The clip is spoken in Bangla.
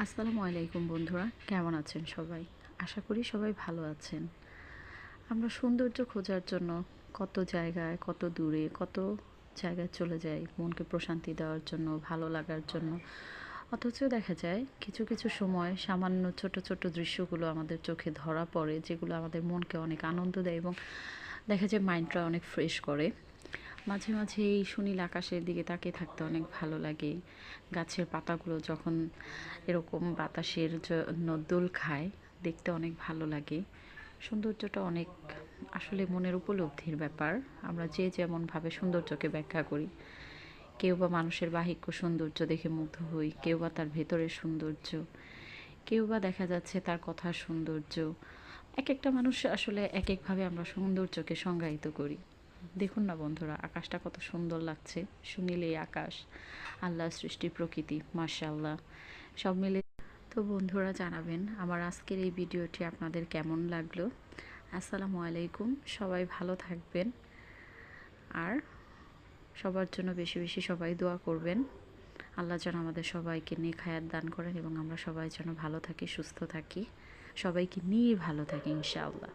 আসসালামু আলাইকুম বন্ধুরা, কেমন আছেন সবাই? আশা করি সবাই ভালো আছেন। আমরা সৌন্দর্য খোঁজার জন্য কত জায়গায়, কত দূরে, কত জায়গায় চলে যাই মনকে প্রশান্তি দেওয়ার জন্য, ভালো লাগার জন্য। অথচ দেখা যায় কিছু কিছু সময় সামান্য ছোট ছোট দৃশ্যগুলো আমাদের চোখে ধরা পড়ে, যেগুলো আমাদের মনকে অনেক আনন্দ দেয় এবং দেখা যায় মাইন্ডটা অনেক ফ্রেশ করে। মাঝে মাঝে এই সুনীল আকাশের দিকে তাকিয়ে থাকতে অনেক ভালো লাগে। গাছের পাতাগুলো যখন এরকম বাতাসের জন্য দোল খায়, দেখতে অনেক ভালো লাগে। সৌন্দর্যটা অনেক আসলে মনের উপলব্ধির ব্যাপার। আমরা যে যেমনভাবে সৌন্দর্যকে ব্যাখ্যা করি, কেউ বা মানুষের বাহিক্য সৌন্দর্য দেখে মুগ্ধ হই, কেউ বা তার ভেতরের সৌন্দর্য, কেউ বা দেখা যাচ্ছে তার কথার সৌন্দর্য। এক একটা মানুষ আসলে এক একভাবে আমরা সৌন্দর্যকে সংজ্ঞায়িত করি। দেখুন না বন্ধুরা, আকাশটা কত সুন্দর লাগছে। সুনীল এই আকাশ, আল্লাহর সৃষ্টি, প্রকৃতি, মাশাআল্লাহ, সব মিলে। তো বন্ধুরা, জানাবেন আমার আজকের এই ভিডিওটি আপনাদের কেমন লাগলো। আসসালামু আলাইকুম, সবাই ভালো থাকবেন। আর সবার জন্য বেশি বেশি সবাই দোয়া করবেন। আল্লাহ যেন আমাদের সবাইকে নেক হায়াত দান করেন এবং আমরা সবাই যেন ভালো থাকি, সুস্থ থাকি, সবাইকে নিয়ে ভালো থাকি ইনশাআল্লাহ।